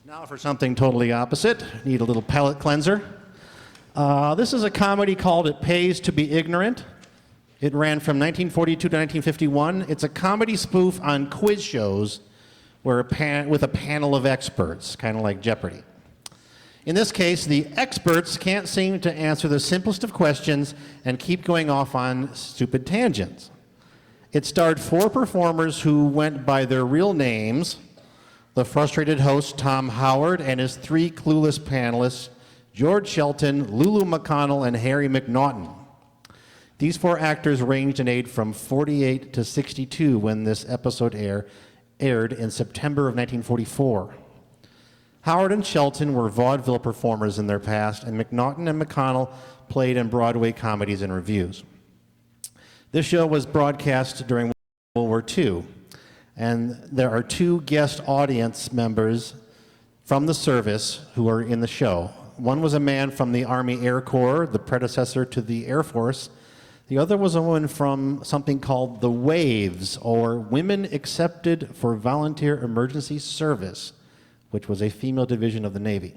Now for something totally opposite. Need a little palate cleanser. This is a comedy called It Pays to Be Ignorant. It ran from 1942 to 1951. It's a comedy spoof on quiz shows with a panel of experts, kind of like Jeopardy! In this case, the experts can't seem to answer the simplest of questions and keep going off on stupid tangents. It starred 4 performers who went by their real names: the frustrated host Tom Howard and his 3 clueless panelists, George Shelton, Lulu McConnell, and Harry McNaughton. These 4 actors ranged in age from 48 to 62 when this episode aired in September of 1944. Howard and Shelton were vaudeville performers in their past, and McNaughton and McConnell played in Broadway comedies and revues. This show was broadcast during World War II, and there are 2 guest audience members from the service who are in the show. One was a man from the Army Air Corps, the predecessor to the Air Force. The other was a woman from something called the WAVES, or Women Accepted for Volunteer Emergency Service, which was a female division of the Navy.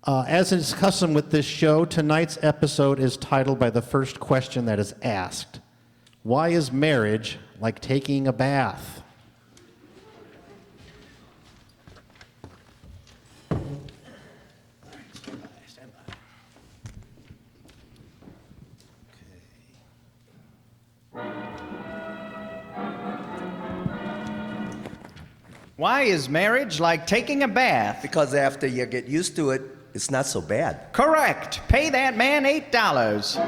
As is custom with this show, tonight's episode is titled by the first question that is asked: why is marriage like taking a bath? Why is marriage like taking a bath? Because after you get used to it, it's not so bad. Correct. Pay that man $8.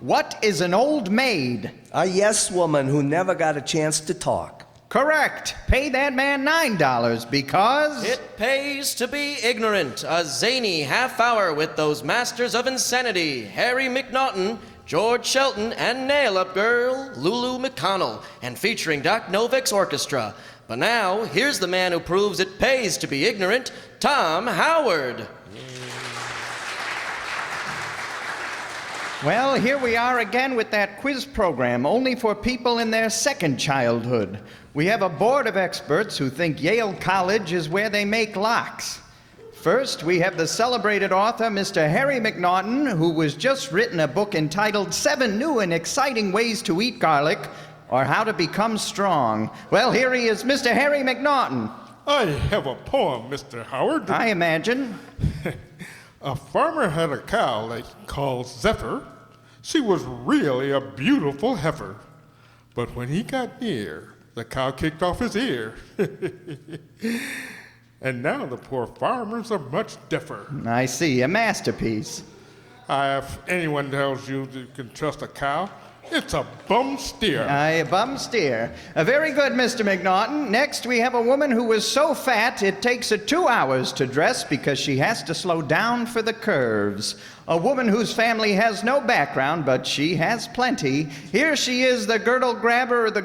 What is an old maid? A yes woman who never got a chance to talk. Correct. Pay that man $9 because... It pays to be ignorant. A zany half hour with those masters of insanity, Harry McNaughton, George Shelton, and nail-up girl, Lulu McConnell, and featuring Doc Novak's orchestra. But now, here's the man who proves it pays to be ignorant, Tom Howard. Well, here we are again with that quiz program, only for people in their second childhood. We have a board of experts who think Yale College is where they make locks. First, we have the celebrated author, Mr. Harry McNaughton, who has just written a book entitled 7 New and Exciting Ways to Eat Garlic, or How to Become Strong. Well, here he is, Mr. Harry McNaughton. I have a poem, Mr. Howard. I imagine. A farmer had a cow they called Zephyr. She was really a beautiful heifer. But when he got near, the cow kicked off his ear. And now the poor farmers are much deafer. I see, a masterpiece. If anyone tells you you can trust a cow, it's a bum steer. A bum steer. Very good, Mr. McNaughton. Next, we have a woman who is so fat it takes her 2 hours to dress because she has to slow down for the curves. A woman whose family has no background, but she has plenty. Here she is, the girdle grabber, or the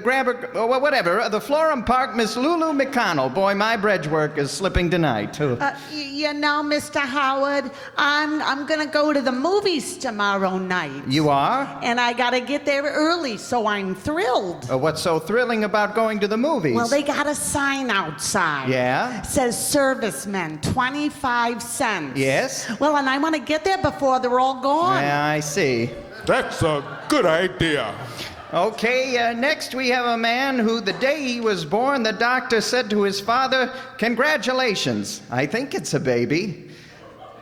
grabber, or whatever, the Florham Park, Miss Lulu McConnell. Boy, my bridge work is slipping tonight. You know, Mr. Howard, I'm gonna go to the movies tomorrow night. You are? And I gotta get there early, so I'm thrilled. What's so thrilling about going to the movies? Well, they got a sign outside. Yeah? Says servicemen, 25 cents. Yes? Well, and I want to get there before they're all gone. Yeah, I see. That's a good idea. Okay, next we have a man who the day he was born, the doctor said to his father, "Congratulations, I think it's a baby."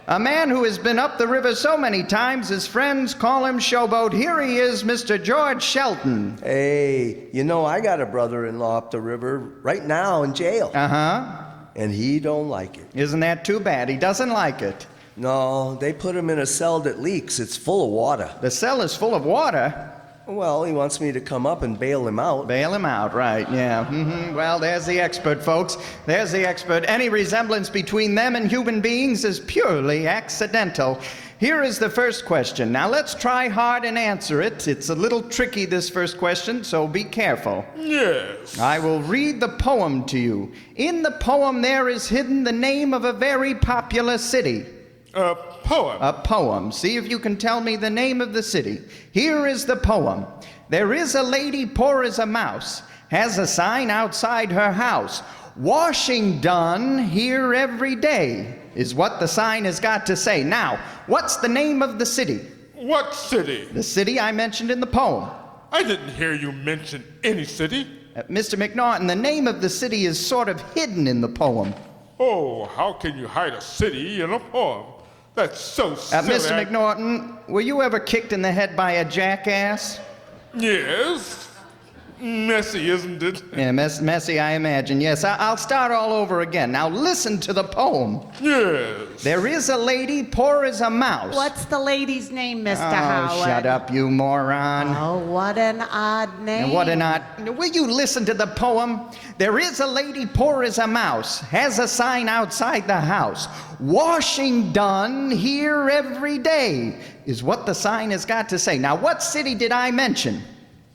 A man who has been up the river so many times his friends call him Showboat. Here he is, Mr. George Shelton. Hey, you know, I got a brother-in-law up the river right now in jail. Uh-huh. And he don't like it. Isn't that too bad? He doesn't like it. No, they put him in a cell that leaks. It's full of water. The cell is full of water. Well, he wants me to come up and bail him out. Bail him out, right, yeah. Mm-hmm. Well, there's the expert, folks. There's the expert. Any resemblance between them and human beings is purely accidental. Here is the first question. Now, let's try hard and answer it. It's a little tricky, this first question, so be careful. Yes. I will read the poem to you. In the poem, there is hidden the name of a very popular city. A poem. A poem. See if you can tell me the name of the city. Here is the poem. There is a lady poor as a mouse, has a sign outside her house. Washing done here every day is what the sign has got to say. Now, what's the name of the city? What city? The city I mentioned in the poem. I didn't hear you mention any city. Mr. McNaughton, the name of the city is sort of hidden in the poem. Oh, how can you hide a city in a poem? That's so silly. Mr. McNaughton, were you ever kicked in the head by a jackass? Yes. Messy, isn't it? Yeah, messy, I imagine. Yes, I'll start all over again. Now listen to the poem. Yes. There is a lady poor as a mouse. What's the lady's name, Mr. Oh, Howard? shut up, you moron. Oh, what an odd name. And what an odd... Will you listen to the poem? There is a lady poor as a mouse, has a sign outside the house. Washing done here every day is what the sign has got to say. Now, what city did I mention?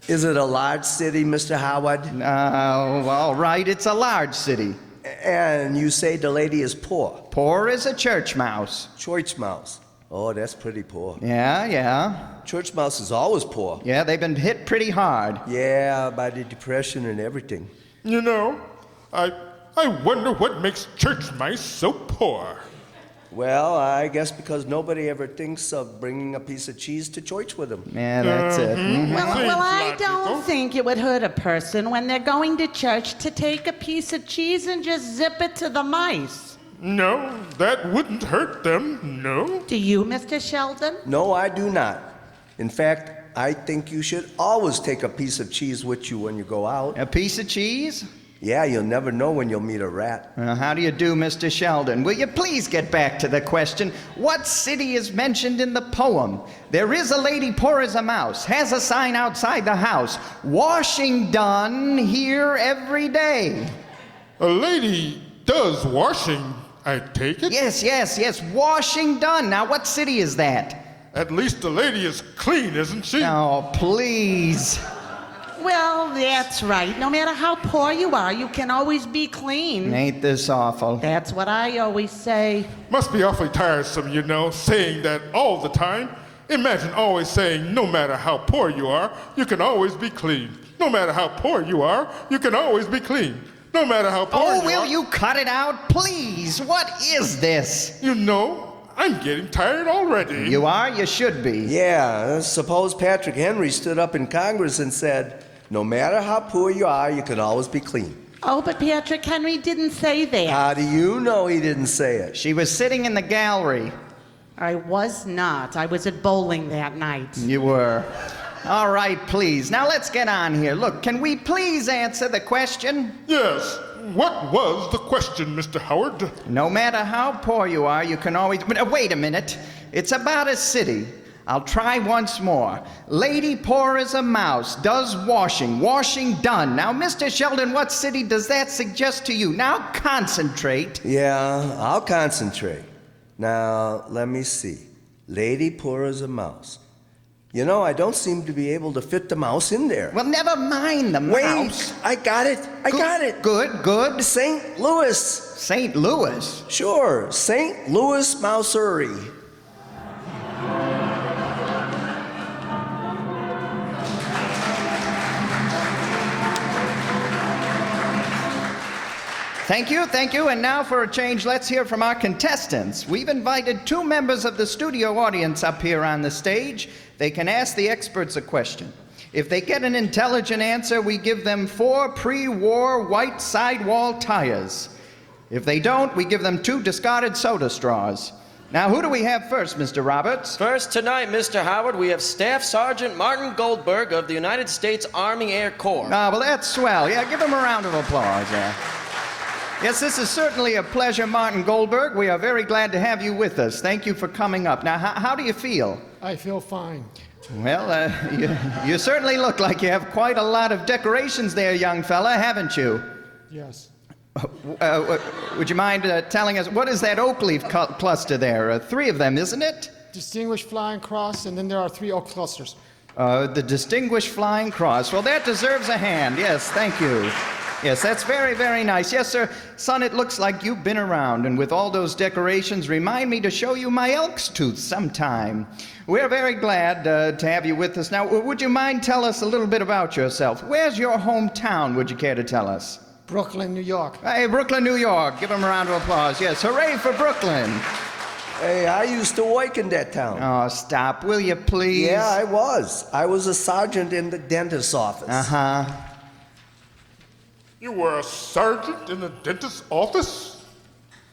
Is it a large city, Mr. Howard? Oh, all right, it's a large city. And you say the lady is poor. Poor as a church mouse. Church mouse. Oh, that's pretty poor. Yeah. Church mouse is always poor. Yeah, they've been hit pretty hard. Yeah, by the depression and everything. You know, I wonder what makes church mice so poor. Well, I guess because nobody ever thinks of bringing a piece of cheese to church with them. Yeah, that's it. Mhm. Well, Seems I logical. don't think it would hurt a person when they're going to church to take a piece of cheese and just zip it to the mice. No, that wouldn't hurt them, no. Do you, Mr. Sheldon? No, I do not. In fact, I think you should always take a piece of cheese with you when you go out. A piece of cheese? Yeah, you'll never know when you'll meet a rat. How do you do, Mr. Sheldon? Will you please get back to the question? What city is mentioned in the poem? There is a lady poor as a mouse, has a sign outside the house. Washing done here every day. A lady does washing, I take it. Yes. Washing done. Now, what city is that? At least the lady is clean, isn't she? Oh, please. Well, that's right. No matter how poor you are, you can always be clean. Ain't this awful? That's what I always say. Must be awfully tiresome, you know, saying that all the time. Imagine always saying, no matter how poor you are, you can always be clean. No matter how poor you are, you can always be clean. No matter how poor Oh, you will are. you cut it out, please? What is this? You know, I'm getting tired already. You are? You should be. Yeah, suppose Patrick Henry stood up in Congress and said, no matter how poor you are, you can always be clean. Oh, but Patrick Henry didn't say that. How do you know he didn't say it? She was sitting in the gallery. I was not. I was at bowling that night. You were. All right, please. Now let's get on here. Look, can we please answer the question? Yes. What was the question, Mr. Howard? No matter how poor you are, you can always... Wait a minute. It's about a city. I'll try once more. Lady poor as a mouse, does washing. Washing done. Now, Mr. Sheldon, what city does that suggest to you? Now concentrate. Yeah, I'll concentrate. Now, let me see. Lady poor as a mouse. You know, I don't seem to be able to fit the mouse in there. Well, never mind the mouse. Wait, I got it. I got it. Good. St. Louis. St. Louis. Sure, St. Louis, Missouri. Thank you. And now for a change, let's hear from our contestants. We've invited 2 members of the studio audience up here on the stage. They can ask the experts a question. If they get an intelligent answer, we give them 4 pre-war white sidewall tires. If they don't, we give them 2 discarded soda straws. Now, who do we have first, Mr. Roberts? First tonight, Mr. Howard, we have Staff Sergeant Martin Goldberg of the United States Army Air Corps. Ah, well, that's swell. Yeah, give him a round of applause. Yeah. Yes, this is certainly a pleasure, Martin Goldberg. We are very glad to have you with us. Thank you for coming up. Now, how do you feel? I feel fine. Well, you certainly look like you have quite a lot of decorations there, young fella, haven't you? Yes. Would you mind telling us, what is that oak leaf cluster there? 3 of them, isn't it? Distinguished Flying Cross, and then there are 3 oak clusters. The Distinguished Flying Cross. Well, that deserves a hand. Yes, thank you. Yes, that's very, very nice. Yes, sir. Son, it looks like you've been around, and with all those decorations, remind me to show you my elk's tooth sometime. We're very glad to have you with us. Now, would you mind tell us a little bit about yourself? Where's your hometown, would you care to tell us? Brooklyn, New York. Hey, Brooklyn, New York. Give them a round of applause. Yes, hooray for Brooklyn. Hey, I used to work in that town. Oh, stop, will you please? Yeah, I was. I was a sergeant in the dentist's office. Uh-huh. You were a sergeant in the dentist's office?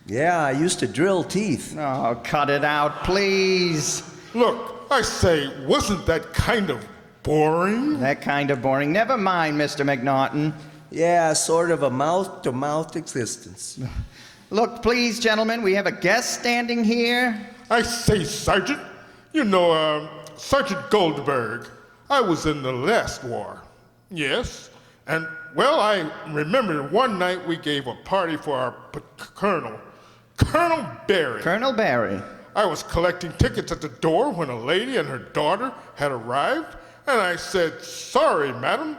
Yeah, I used to drill teeth. Oh, cut it out, please. Look, I say, wasn't that kind of boring? That kind of boring. Never mind, Mr. McNaughton. Yeah, sort of a mouth-to-mouth existence. Look, please, gentlemen, we have a guest standing here. I say, Sergeant, you know, Sergeant Goldberg, I was in the last war. Yes. And, well, I remember one night we gave a party for our colonel, Colonel Barry. Colonel Barry. I was collecting tickets at the door when a lady and her daughter had arrived, and I said, "Sorry, madam,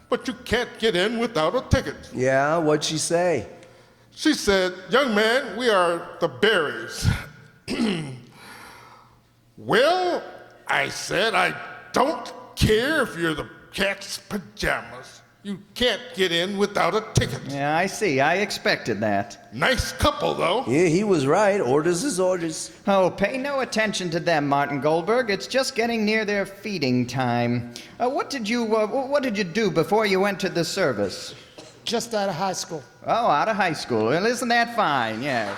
but you can't get in without a ticket." Yeah, what'd she say? She said, "Young man, we are the Barrys." Well, I said, "I don't care if you're the cat's pajamas. You can't get in without a ticket." Yeah, I see. I expected that. Nice couple, though. Yeah, he was right. Orders is orders. Oh, pay no attention to them, Martin Goldberg. It's just getting near their feeding time. What did you do before you entered the service? Just out of high school. Oh, out of high school. Well, isn't that fine? Yes.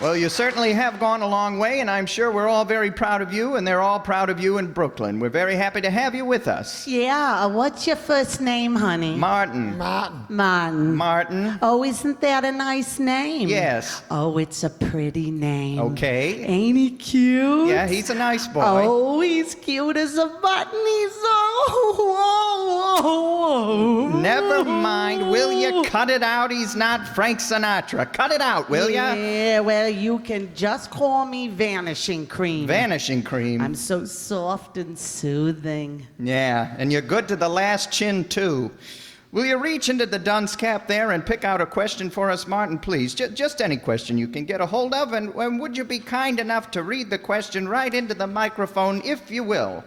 Well, you certainly have gone a long way, and I'm sure we're all very proud of you, and they're all proud of you in Brooklyn. We're very happy to have you with us. Yeah, what's your first name, honey? Martin. Martin. Martin. Martin. Oh, isn't that a nice name? Yes. Oh, it's a pretty name. Okay. Ain't he cute? Yeah, he's a nice boy. Oh, he's cute as a button. He's Never mind. Will you cut it out? He's not Frank Sinatra. Cut it out, will ya? Yeah, well, you can just call me Vanishing Cream. Vanishing cream. I'm so soft and soothing. Yeah, and you're good to the last chin, too. Will you reach into the dunce cap there and pick out a question for us, Martin, please? Just any question you can get a hold of, and would you be kind enough to read the question right into the microphone, if you will?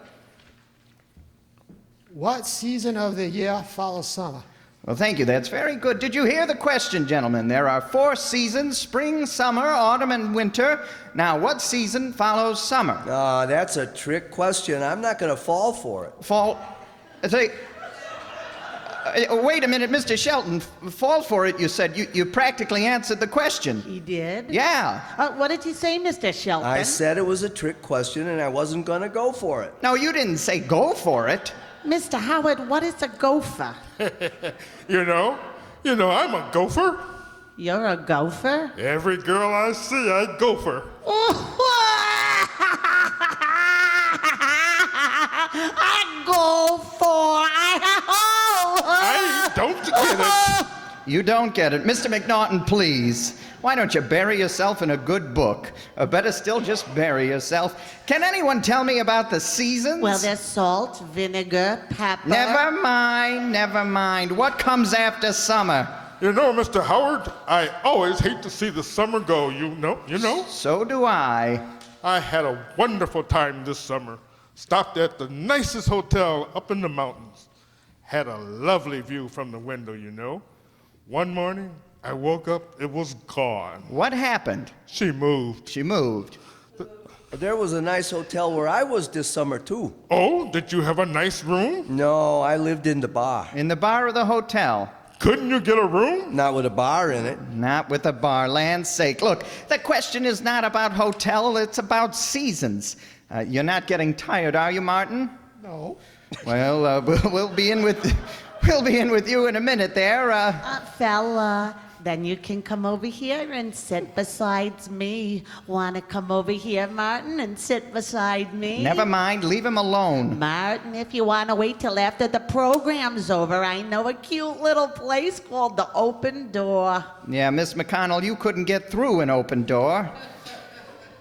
What season of the year follows summer? Well, thank you. That's very good. Did you hear the question, gentlemen? There are 4 seasons: spring, summer, autumn, and winter. Now, what season follows summer? That's a trick question. I'm not going to fall for it. Fall. Say. Wait a minute, Mr. Shelton. Fall for it, you said. You practically answered the question. He did? Yeah. What did you say, Mr. Shelton? I said it was a trick question and I wasn't going to go for it. No, you didn't say go for it. Mr. Howard, what is a gopher? You know, I'm a gopher. You're a gopher? Every girl I see, I gopher. I go for. I don't get it. You don't get it. Mr. McNaughton, please. Why don't you bury yourself in a good book? Or better still, just bury yourself. Can anyone tell me about the seasons? Well, there's salt, vinegar, pepper. Never mind, never mind. What comes after summer? You know, Mr. Howard, I always hate to see the summer go, you know? So do I. I had a wonderful time this summer. Stopped at the nicest hotel up in the mountains. Had a lovely view from the window, you know. One morning, I woke up, it was gone. What happened? She moved. She moved. There was a nice hotel where I was this summer, too. Oh, did you have a nice room? No, I lived in the bar. In the bar of the hotel. Couldn't you get a room? Not with a bar in it. Not with a bar, land's sake. Look, the question is not about hotel, it's about seasons. You're not getting tired, are you, Martin? No. Well, we'll be in with you in a minute there. Fella, then you can come over here and sit beside me. Want to come over here, Martin, and sit beside me? Never mind, leave him alone. Martin, if you want to wait till after the program's over, I know a cute little place called the Open Door. Yeah, Miss McConnell, you couldn't get through an open door.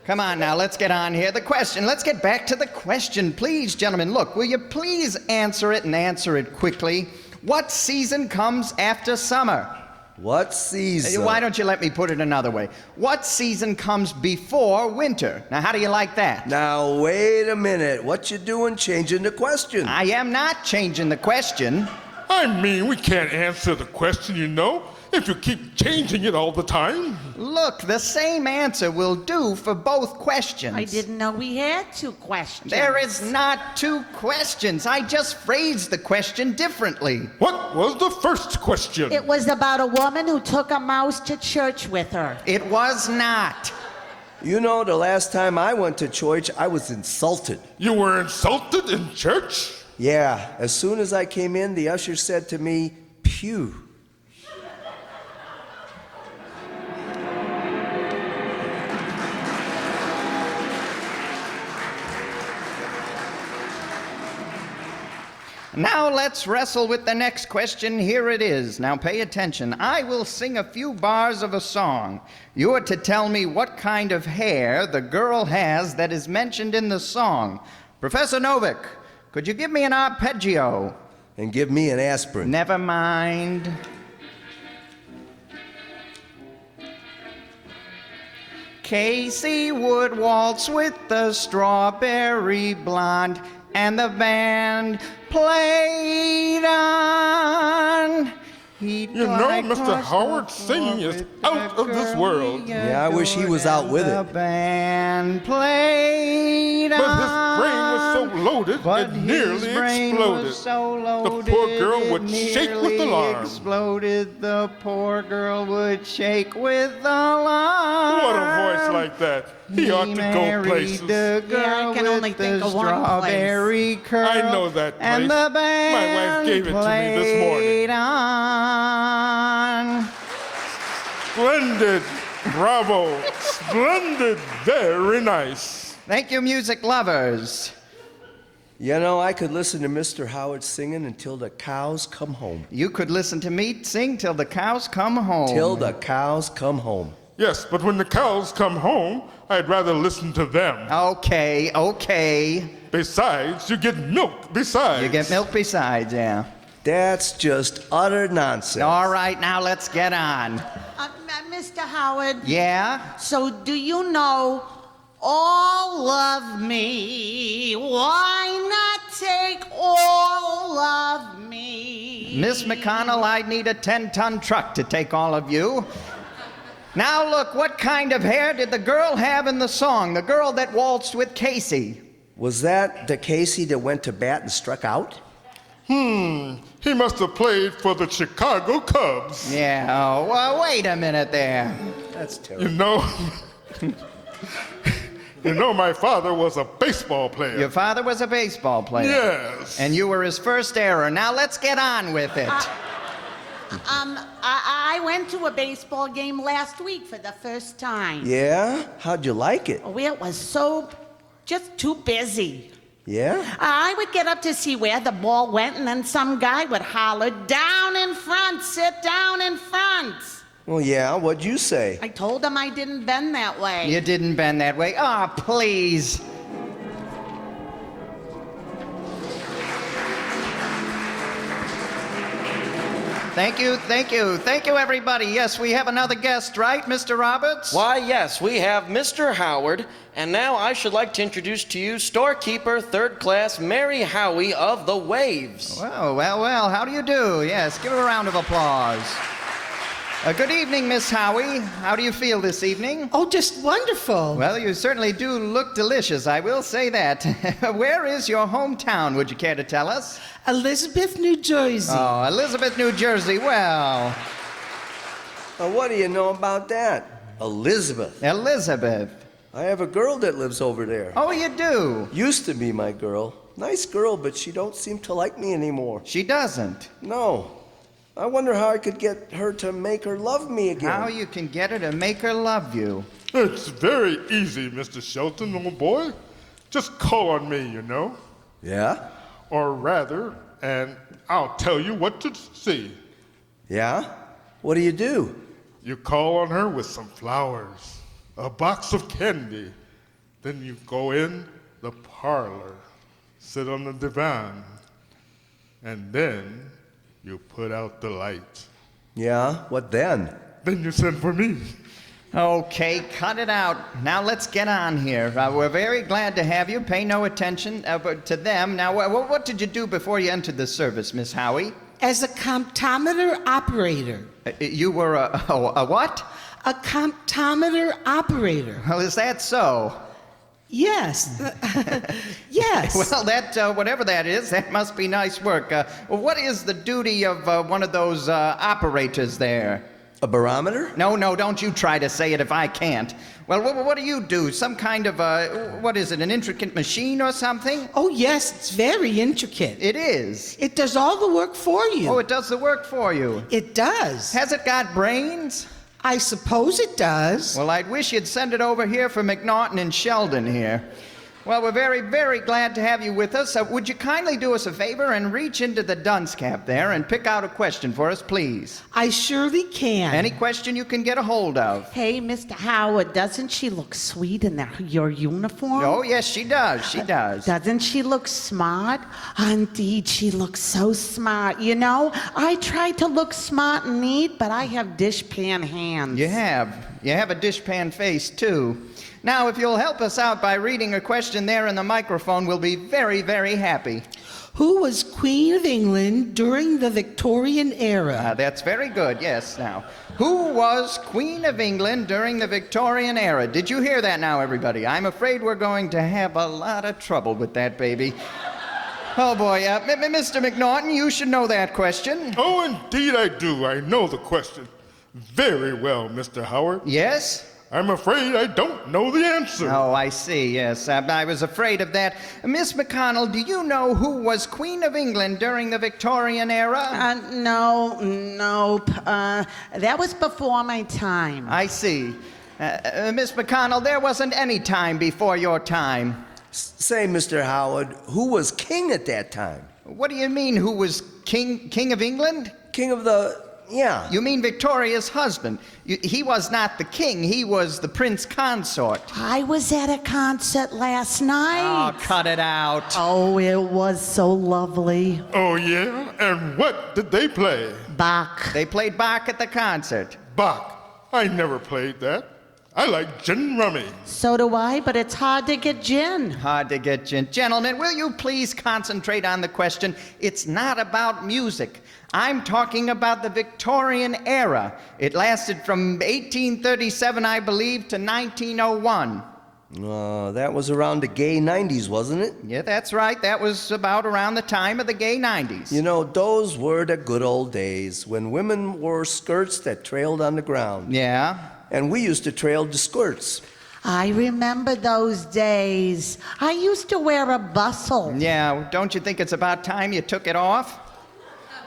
Come on now, let's get on here. The question, let's get back to the question. Please, gentlemen, look, will you please answer it and answer it quickly? What season comes after summer? What season? Why don't you let me put it another way? What season comes before winter? Now, how do you like that? Now, wait a minute. What you doing changing the question? I am not changing the question. I mean, we can't answer the question, you know, if you keep changing it all the time. Look, the same answer will do for both questions. I didn't know we had two questions. There is not two questions. I just phrased the question differently. What was the first question? It was about a woman who took a mouse to church with her. It was not. You know, the last time I went to church, I was insulted. You were insulted in church? Yeah, as soon as I came in, the usher said to me, "Pew." Now let's wrestle with the next question. Here it is. Now pay attention. I will sing a few bars of a song. You are to tell me what kind of hair the girl has that is mentioned in the song. Professor Novick, could you give me an arpeggio? And give me an aspirin. Never mind. Casey would waltz with the strawberry blonde, and the band played on. You know, Mr. Howard's singing is out of this world. Yeah, I wish he was out with The it. band played But on. his brain was so loaded, But it nearly his brain exploded. was so loaded, The poor girl would it shake with nearly alarm. Exploded. The poor girl would shake with alarm. What a voice like that. He ought to go married places. The girl Yeah, I can with only think the of one place. strawberry curl. I know that place. And the band My wife gave it to me this morning. played on. Splendid. Bravo. Splendid. Very nice. Thank you, music lovers. You know, I could listen to Mr. Howard singing until the cows come home. You could listen to me sing till the cows come home. Till the cows come home. Yes, but when the cows come home, I'd rather listen to them. Okay, okay. Besides, you get milk besides. You get milk besides, yeah. That's just utter nonsense. All right, now let's get on. Mr. Howard, Yeah? so do you know all of me? Why not take all of me? Miss McConnell, I'd need a 10-ton truck to take all of you. Now look, what kind of hair did the girl have in the song? The girl that waltzed with Casey. Was that the Casey that went to bat and struck out? He must have played for the Chicago Cubs. Yeah, oh, well, wait a minute there. That's terrible. You know, you know, my father was a baseball player. Your father was a baseball player. Yes. And you were his first error. Now let's get on with it. I went to a baseball game last week for the first time. Yeah? How'd you like it? Oh, it was so just too busy. Yeah? I would get up to see where the ball went, and then some guy would holler, "Down in front, sit down in front." Well, yeah, what'd you say? I told him I didn't bend that way. You didn't bend that way. Oh, please. Thank you, thank you, thank you, everybody. Yes, we have another guest, right, Mr. Roberts? Why, yes, we have Mr. Howard, and now I should like to introduce to you storekeeper, third class Mary Howie of the Waves. Well, well, well, how do you do? Yes, give her a round of applause. Good evening, Miss Howie. How do you feel this evening? Oh, just wonderful. Well, you certainly do look delicious, I will say that. Where is your hometown, would you care to tell us? Elizabeth, New Jersey. Oh, Elizabeth, New Jersey. Well, What do you know about that? Elizabeth. Elizabeth. I have a girl that lives over there. Oh, you do? Used to be my girl. Nice girl, but she don't seem to like me anymore. She doesn't. No. I wonder how I could get her to make her love me again. How you can get her to make her love you. It's very easy, Mr. Shelton, old boy. Just call on me, you know. Yeah? Or rather, and I'll tell you what to see. Yeah? What do you do? You call on her with some flowers, a box of candy. Then you go in the parlor, sit on the divan, and then You put out the lights. Yeah, what then? Then you sent for me. Okay, cut it out. Now let's get on here. We're very glad to have you. Pay no attention to them. Now, what did you do before you entered the service, Miss Howie? As a comptometer operator. You were a what? A comptometer operator. Well, is that so? Yes. Yes. Well, that whatever that is, that must be nice work. What is the duty of one of those operators there? A barometer? No, don't you try to say it if I can't. Well, what do you do? Some kind of what is it? An intricate machine or something? Oh, yes, it's very intricate. It is. It does all the work for you. Oh, it does the work for you. It does. Has it got brains? I suppose it does. Well, I'd wish you'd send it over here for McNaughton and Sheldon here. Well, we're very, very glad to have you with us. Would you kindly do us a favor and reach into the dunce cap there and pick out a question for us, please? I surely can. Any question you can get a hold of. Hey, Mr. Howard, doesn't she look sweet in your uniform? Oh, yes, she does. She does. Doesn't she look smart? Indeed, she looks so smart. You know, I try to look smart and neat, but I have dishpan hands. You have. You have a dishpan face, too. Now, if you'll help us out by reading a question there in the microphone, we'll be very, very happy. Who was Queen of England during the Victorian era? That's very good, yes. Now, who was Queen of England during the Victorian era? Did you hear that now, everybody? I'm afraid we're going to have a lot of trouble with that baby. Oh, boy. Mr. McNaughton, you should know that question. Oh, indeed I do. I know the question very well, Mr. Howard. Yes? I'm afraid I don't know the answer. Oh, I see, yes. I was afraid of that. Miss McConnell, do you know who was Queen of England during the Victorian era? Nope. That was before my time. I see. Miss McConnell, there wasn't any time before your time. Say, Mr. Howard, who was king at that time? What do you mean, who was king of England? King of the... yeah. You mean Victoria's husband. He was not the king, he was the prince consort. I was at a concert last night. Oh, cut it out. Oh, it was so lovely. Oh, yeah? And what did they play? Bach. They played Bach at the concert. Bach. I never played that. I like gin rummy. So do I, but it's hard to get gin. Hard to get gin. Gentlemen, will you please concentrate on the question? It's not about music. I'm talking about the Victorian era. It lasted from 1837, I believe, to 1901. That was around the gay 90s, wasn't it? Yeah, that's right. That was about around the time of the gay 90s. You know, those were the good old days when women wore skirts that trailed on the ground. Yeah. And we used to trail the skirts. I remember those days. I used to wear a bustle. Yeah, don't you think it's about time you took it off?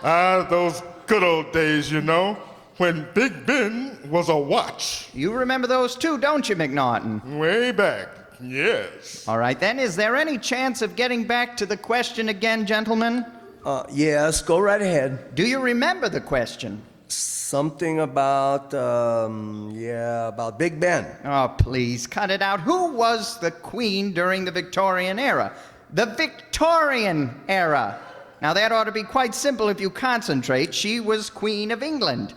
Those good old days, you know, when Big Ben was a watch. You remember those too, don't you, McNaughton? Way back, yes. All right, then, is there any chance of getting back to the question again, gentlemen? Yes, go right ahead. Do you remember the question? Something about, about Big Ben. Oh, please, cut it out. Who was the queen during the Victorian era? The Victorian era. Now, that ought to be quite simple if you concentrate. She was Queen of England.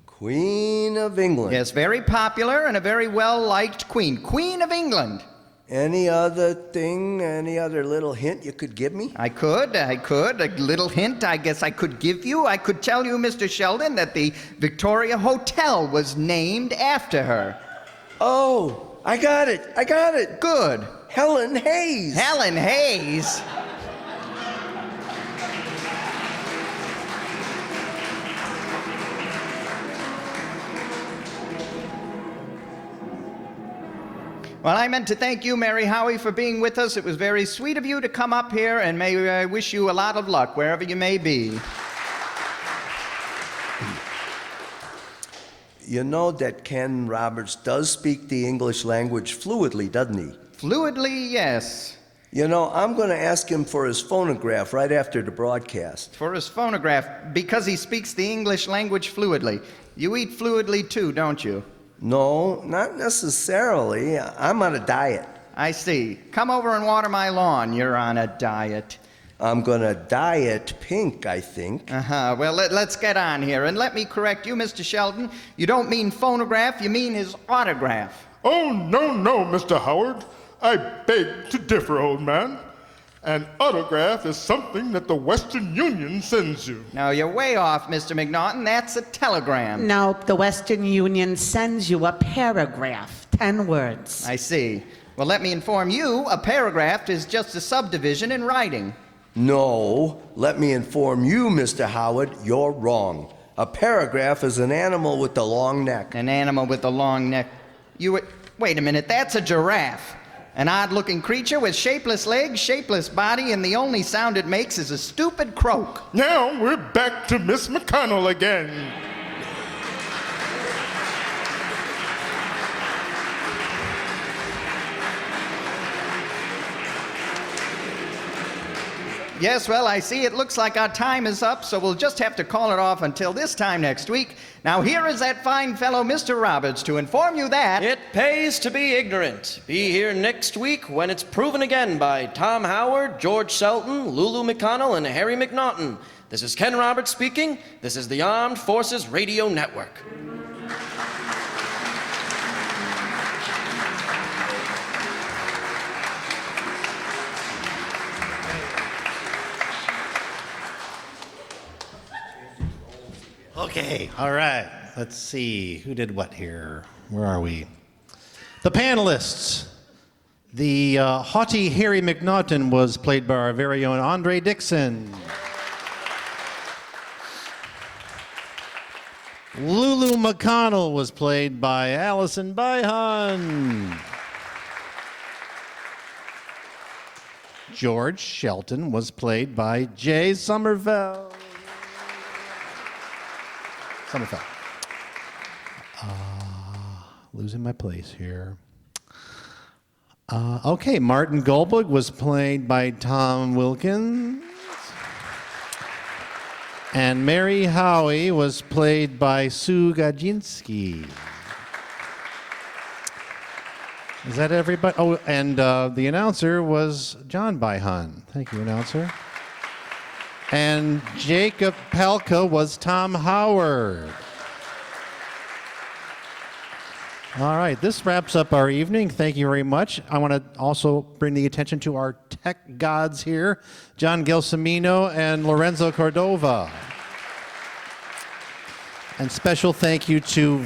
Queen of England. Yes, very popular and a very well-liked queen. Queen of England. Any other thing, any other little hint you could give me? I could. A little hint I guess I could give you. I could tell you, Mr. Sheldon, that the Victoria Hotel was named after her. Oh, I got it. Good. Helen Hayes. Helen Hayes? Well, I meant to thank you, Mary Howie, for being with us. It was very sweet of you to come up here, and may I wish you a lot of luck wherever you may be. You know that Ken Roberts does speak the English language fluidly, doesn't he? Fluidly, yes. You know, I'm going to ask him for his phonograph right after the broadcast. For his phonograph, because he speaks the English language fluidly. You eat fluidly too, don't you? No, not necessarily. I'm on a diet. I see. Come over and water my lawn. You're on a diet. I'm gonna dye it pink, I think. Uh-huh. Well, let's get on here. And let me correct you, Mr. Shelton. You don't mean phonograph, you mean his autograph. Oh, no, Mr. Howard. I beg to differ, old man. An autograph is something that the Western Union sends you. Now, you're way off, Mr. McNaughton. That's a telegram. No, the Western Union sends you a paragraph, 10 words. I see. Well, let me inform you, a paragraph is just a subdivision in writing. No, let me inform you, Mr. Howard, you're wrong. A paragraph is an animal with a long neck. An animal with a long neck. Wait a minute, that's a giraffe. An odd-looking creature with shapeless legs, shapeless body, and the only sound it makes is a stupid croak. Now we're back to Miss McConnell again. Yes, well, I see it looks like our time is up, so we'll just have to call it off until this time next week. Now, here is that fine fellow, Mr. Roberts, to inform you that... It pays to be ignorant. Be here next week when it's proven again by Tom Howard, George Shelton, Lulu McConnell, and Harry McNaughton. This is Ken Roberts speaking. This is the Armed Forces Radio Network. Okay, all right. Let's see. Who did what here? Where are we? The panelists. The haughty Harry McNaughton was played by our very own Andre Dixon. Lulu McConnell was played by Allison Byhan. George Shelton was played by Jay Somerville. Losing my place here. Okay, Martin Goldberg was played by Tom Wilkins. And Mary Howie was played by Sue Gadzinski. Is that everybody? Oh, and the announcer was John Byhan. Thank you, announcer. And Jacob Palka was Tom Howard. All right, this wraps up our evening. Thank you very much. I want to also bring the attention to our tech gods here, John Gelsomino and Lorenzo Cordova. And special thank you to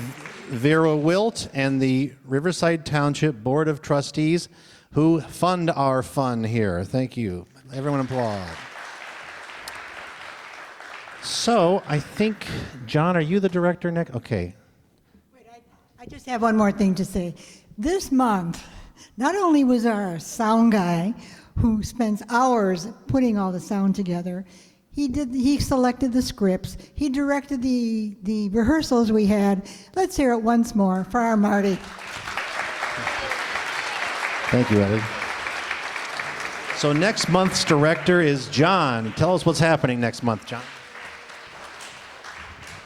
Vera Wilt and the Riverside Township Board of Trustees who fund our fun here. Thank you. Everyone applaud. So I think, John, are you the director next? Okay. Wait, I just have one more thing to say. This month, not only was our sound guy, who spends hours putting all the sound together, he selected the scripts, he directed the rehearsals we had. Let's hear it once more for our Marty. Thank you, Eddie. So next month's director is John. Tell us what's happening next month, John.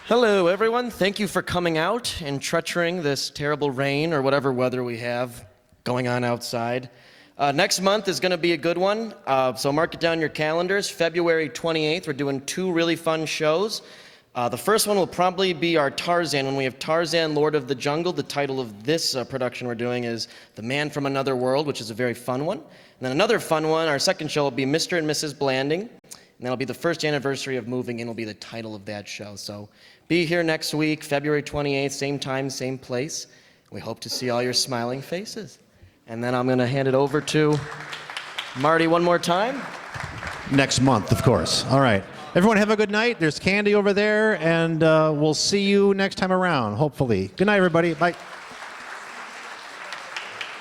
Hello, everyone. Thank you for coming out and treachering this terrible rain or whatever weather we have going on outside. Next month is going to be a good one, so mark it down your calendars. February 28th, we're doing 2 really fun shows. The first one will probably be our Tarzan, when we have Tarzan, Lord of the Jungle. The title of this production we're doing is The Man from Another World, which is a very fun one. And then another fun one, our second show will be Mr. and Mrs. Blanding. And that'll be the first anniversary of Moving In will be the title of that show. So be here next week, February 28th, same time, same place. We hope to see all your smiling faces. And then I'm going to hand it over to Marty one more time. Next month, of course. All right. Everyone have a good night. There's candy over there, and we'll see you next time around, hopefully. Good night, everybody. Bye.